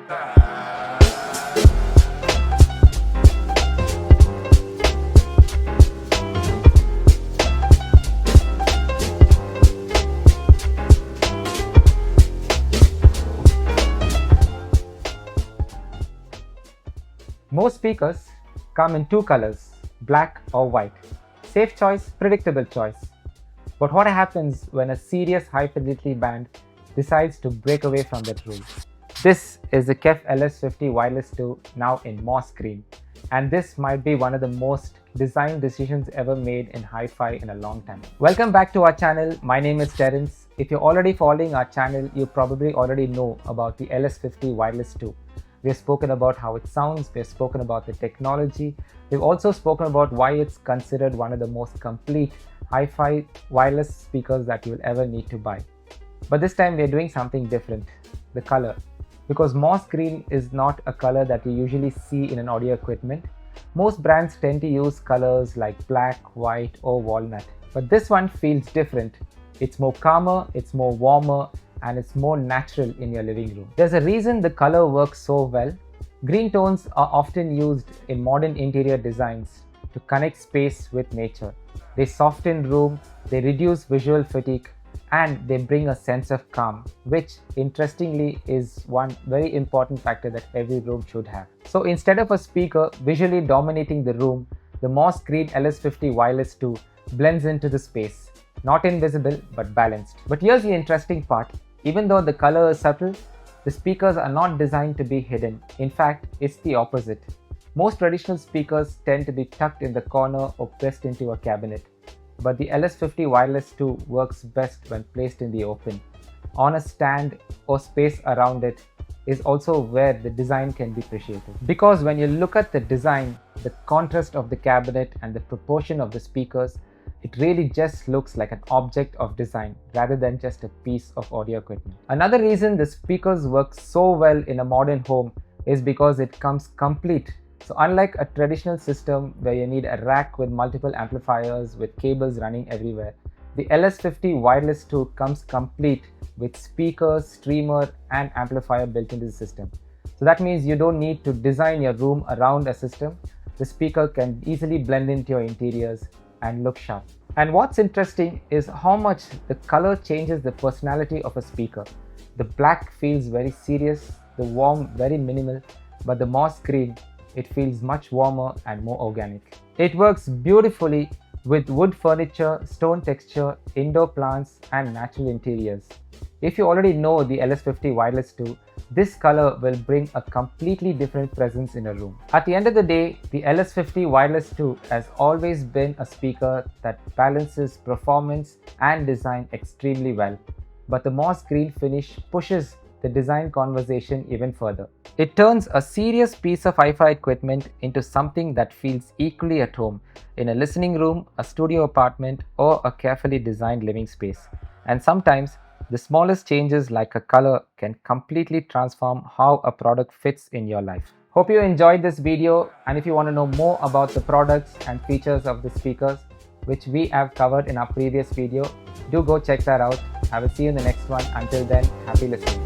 Most speakers come in two colors, black or white. Safe choice, predictable choice. But what happens when a serious high-fidelity band decides to break away from that rule? This is the KEF LS50 Wireless II, now in moss green. And this might be one of the most design decisions ever made in hi-fi in a long time. Welcome back to our channel. My name is Terence. If you're already following our channel, you probably already know about the LS50 Wireless II. We have spoken about how it sounds, we have spoken about the technology, we've also spoken about why it's considered one of the most complete hi-fi wireless speakers that you'll ever need to buy. But this time we're doing something different, the color. Because moss green is not a color that you usually see in an audio equipment. Most brands tend to use colors like black, white or walnut. But this one feels different. It's more calmer, it's more warmer, and it's more natural in your living room. There's a reason the color works so well. Green tones are often used in modern interior designs to connect space with nature. They soften room, they reduce visual fatigue, and they bring a sense of calm, which interestingly is one very important factor that every room should have. So instead of a speaker visually dominating the room, the moss green LS50 Wireless II blends into the space. Not invisible, but balanced. But here's the interesting part. Even though the color is subtle, the speakers are not designed to be hidden. In fact, it's the opposite. Most traditional speakers tend to be tucked in the corner or pressed into a cabinet. But the LS50 Wireless II works best when placed in the open. On a stand or space around it is also where the design can be appreciated. Because when you look at the design, the contrast of the cabinet and the proportion of the speakers, it really just looks like an object of design rather than just a piece of audio equipment. Another reason the speakers work so well in a modern home is because it comes complete. So unlike a traditional system where you need a rack with multiple amplifiers with cables running everywhere, the LS50 Wireless II comes complete with speakers, streamer and amplifier built into the system. So that means you don't need to design your room around a system. The speaker can easily blend into your interiors and look sharp. And what's interesting is how much the color changes the personality of a speaker. The black feels very serious, the warm very minimal, but the moss green, it feels much warmer and more organic. It works beautifully with wood furniture, stone texture, indoor plants and natural interiors. If you already know the LS50 Wireless II, this color will bring a completely different presence in a room. At the end of the day, the LS50 Wireless II has always been a speaker that balances performance and design extremely well. But the moss green finish pushes the design conversation even further. It turns a serious piece of hi-fi equipment into something that feels equally at home in a listening room, a studio apartment, or a carefully designed living space. And sometimes, the smallest changes like a color can completely transform how a product fits in your life. Hope you enjoyed this video, and if you want to know more about the products and features of the speakers, which we have covered in our previous video, do go check that out. I will see you in the next one. Until then, happy listening.